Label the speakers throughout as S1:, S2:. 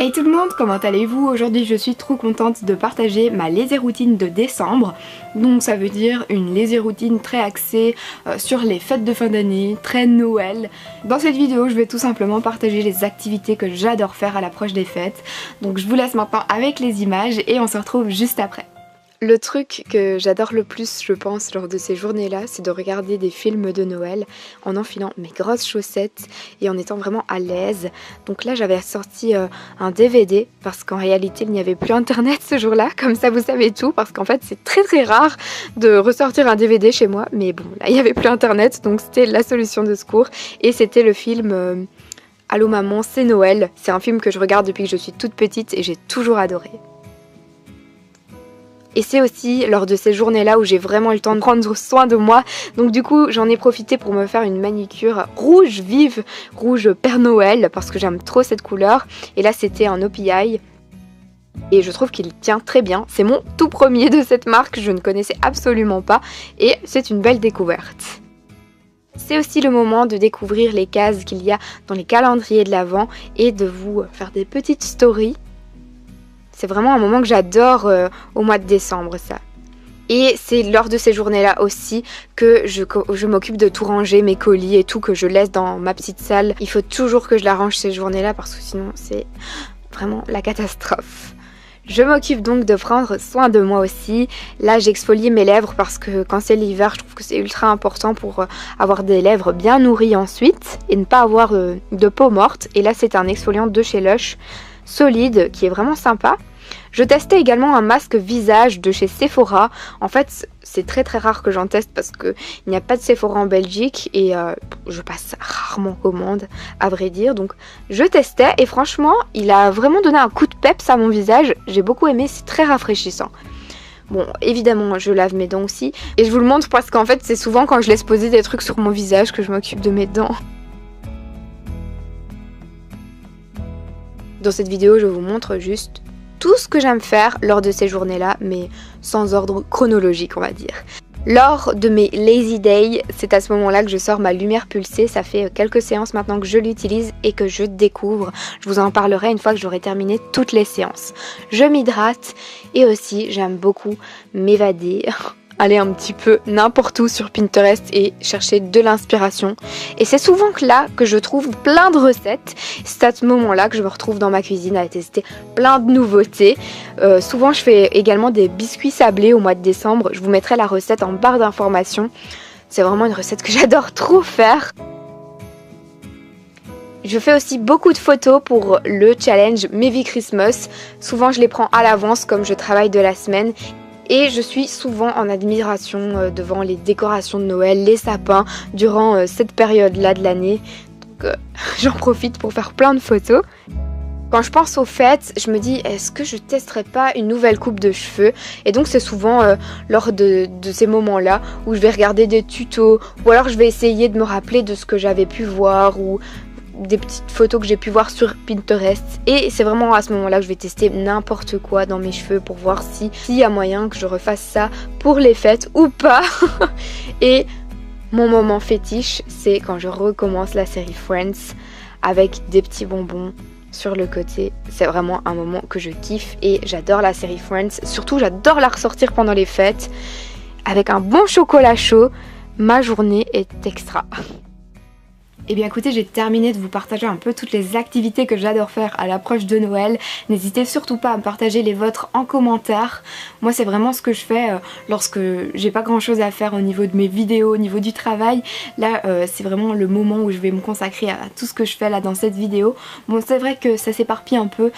S1: Hey tout le monde, comment allez-vous? Aujourd'hui je suis trop contente de partager ma lazy routine de décembre. Donc ça veut dire une lazy routine très axée sur les fêtes de fin d'année, très Noël. Dans cette vidéo je vais tout simplement partager les activités que j'adore faire à l'approche des fêtes. Donc je vous laisse maintenant avec les images et on se retrouve juste après. Le truc que j'adore le plus, je pense, lors de ces journées-là, c'est de regarder des films de Noël en enfilant mes grosses chaussettes et en étant vraiment à l'aise. Donc là, j'avais sorti un DVD parce qu'en réalité, il n'y avait plus internet ce jour-là. Comme ça, vous savez tout, parce qu'en fait, c'est très rare de ressortir un DVD chez moi. Mais bon, là, il n'y avait plus internet, donc c'était la solution de secours. Et c'était le film Allô maman, c'est Noël. C'est un film que je regarde depuis que je suis toute petite et j'ai toujours adoré. Et c'est aussi lors de ces journées-là où j'ai vraiment eu le temps de prendre soin de moi. Donc du coup, j'en ai profité pour me faire une manicure rouge vive, rouge Père Noël, parce que j'aime trop cette couleur. Et là, c'était un OPI. Et je trouve qu'il tient très bien. C'est mon tout premier de cette marque, je ne connaissais absolument pas. Et c'est une belle découverte. C'est aussi le moment de découvrir les cases qu'il y a dans les calendriers de l'Avent et de vous faire des petites stories. C'est vraiment un moment que j'adore au mois de décembre, ça. Et c'est lors de ces journées-là aussi que je m'occupe de tout ranger, mes colis et tout que je laisse dans ma petite salle. Il faut toujours que je la range ces journées-là parce que sinon c'est vraiment la catastrophe. Je m'occupe donc de prendre soin de moi aussi. Là, j'exfolie mes lèvres parce que quand c'est l'hiver, je trouve que c'est ultra important pour avoir des lèvres bien nourries ensuite et ne pas avoir de peau morte. Et là, c'est un exfoliant de chez Lush, solide, qui est vraiment sympa. Je testais également un masque visage de chez Sephora. En fait, c'est très rare que j'en teste parce qu'il n'y a pas de Sephora en Belgique et je passe rarement commande, à vrai dire. Donc je testais et franchement, il a vraiment donné un coup de peps à mon visage. J'ai beaucoup aimé, c'est très rafraîchissant. Bon, évidemment, je lave mes dents aussi. Et je vous le montre parce qu'en fait, c'est souvent quand je laisse poser des trucs sur mon visage que je m'occupe de mes dents. Dans cette vidéo, je vous montre juste tout ce que j'aime faire lors de ces journées-là, mais sans ordre chronologique, on va dire. Lors de mes lazy days, c'est à ce moment-là que je sors ma lumière pulsée. Ça fait quelques séances maintenant que je l'utilise et que je découvre. Je vous en parlerai une fois que j'aurai terminé toutes les séances. Je m'hydrate et aussi j'aime beaucoup m'évader. Aller un petit peu n'importe où sur Pinterest et chercher de l'inspiration. Et c'est souvent là que je trouve plein de recettes. C'est à ce moment-là que je me retrouve dans ma cuisine à tester plein de nouveautés. Souvent je fais également des biscuits sablés au mois de décembre. Je vous mettrai la recette en barre d'informations. C'est vraiment une recette que j'adore trop faire. Je fais aussi beaucoup de photos pour le challenge Maybe Christmas. Souvent je les prends à l'avance comme je travaille de la semaine. Et je suis souvent en admiration devant les décorations de Noël, les sapins, durant cette période-là de l'année. Donc j'en profite pour faire plein de photos. Quand je pense aux fêtes, je me dis, est-ce que je testerais pas une nouvelle coupe de cheveux? Et donc c'est souvent lors de ces moments-là où je vais regarder des tutos, ou alors je vais essayer de me rappeler de ce que j'avais pu voir, ou des petites photos que j'ai pu voir sur Pinterest. Et c'est vraiment à ce moment là que je vais tester n'importe quoi dans mes cheveux pour voir s'il y a moyen que je refasse ça pour les fêtes ou pas. Et mon moment fétiche, c'est quand je recommence la série Friends avec des petits bonbons sur le côté. C'est vraiment un moment que je kiffe et j'adore la série Friends. Surtout j'adore la ressortir pendant les fêtes avec un bon chocolat chaud. Ma journée est extra. Et bien écoutez, j'ai terminé de vous partager un peu toutes les activités que j'adore faire à l'approche de Noël. N'hésitez surtout pas à me partager les vôtres en commentaire. Moi c'est vraiment ce que je fais lorsque j'ai pas grand chose à faire au niveau de mes vidéos, au niveau du travail. Là c'est vraiment le moment où je vais me consacrer à tout ce que je fais là dans cette vidéo. Bon c'est vrai que ça s'éparpille un peu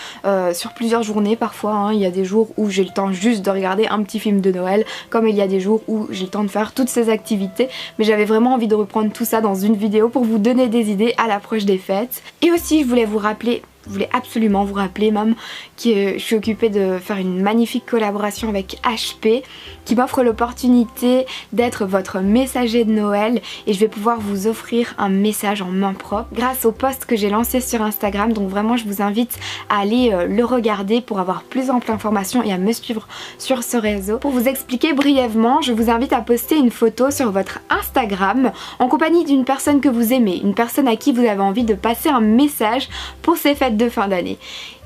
S1: sur plusieurs journées parfois. Hein. Il y a des jours où j'ai le temps juste de regarder un petit film de Noël, comme il y a des jours où j'ai le temps de faire toutes ces activités. Mais j'avais vraiment envie de reprendre tout ça dans une vidéo pour vous donner des idées à l'approche des fêtes. Et aussi je voulais vous rappeler Je voulais absolument vous rappeler même que je suis occupée de faire une magnifique collaboration avec HP qui m'offre l'opportunité d'être votre messager de Noël et je vais pouvoir vous offrir un message en main propre grâce au post que j'ai lancé sur Instagram. Donc vraiment je vous invite à aller le regarder pour avoir plus ample information et à me suivre sur ce réseau. Pour vous expliquer brièvement, je vous invite à poster une photo sur votre Instagram en compagnie d'une personne que vous aimez, une personne à qui vous avez envie de passer un message pour ces fêtes fêtes de fin d'année.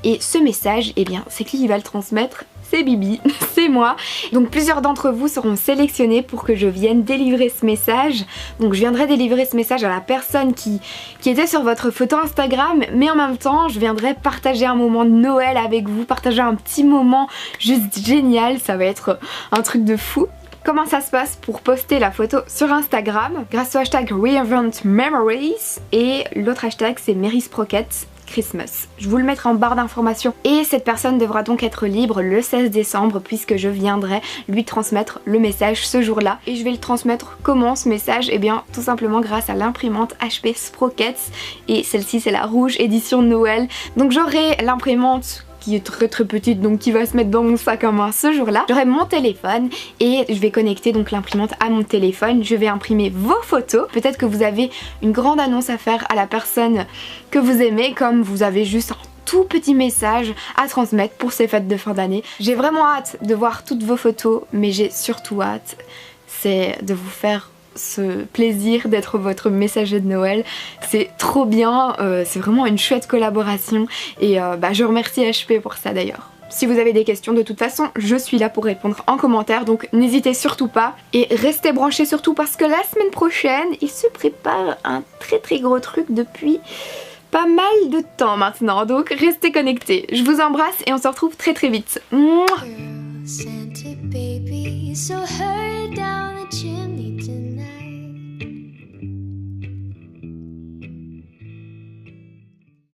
S1: Et ce message, eh bien c'est qui va le transmettre? C'est Bibi, c'est moi. Donc plusieurs d'entre vous seront sélectionnés pour que je vienne délivrer ce message. Donc je viendrai délivrer ce message à la personne qui était sur votre photo Instagram, mais en même temps je viendrai partager un moment de Noël avec vous, partager un petit moment juste génial, ça va être un truc de fou. Comment ça se passe pour poster la photo sur Instagram? Grâce au hashtag Reinvent Memories et l'autre hashtag c'est Mary Sprocket Christmas. Je vous le mettrai en barre d'informations et cette personne devra donc être libre le 16 décembre puisque je viendrai lui transmettre le message ce jour-là. Et je vais le transmettre comment ce message? Eh bien tout simplement grâce à l'imprimante HP Sprockets et celle-ci c'est la rouge édition Noël. Donc j'aurai l'imprimante qui est très petite, donc qui va se mettre dans mon sac à main ce jour-là. J'aurai mon téléphone et je vais connecter donc l'imprimante à mon téléphone. Je vais imprimer vos photos. Peut-être que vous avez une grande annonce à faire à la personne que vous aimez, comme vous avez juste un tout petit message à transmettre pour ces fêtes de fin d'année. J'ai vraiment hâte de voir toutes vos photos, mais j'ai surtout hâte, c'est de vous faire ce plaisir d'être votre messager de Noël. C'est trop bien, c'est vraiment une chouette collaboration et je remercie HP pour ça d'ailleurs. Si vous avez des questions, de toute façon, je suis là pour répondre en commentaire, donc n'hésitez surtout pas. Et restez branchés surtout parce que la semaine prochaine, il se prépare un très gros truc depuis pas mal de temps maintenant, donc restez connectés. Je vous embrasse et on se retrouve très vite. Mouah.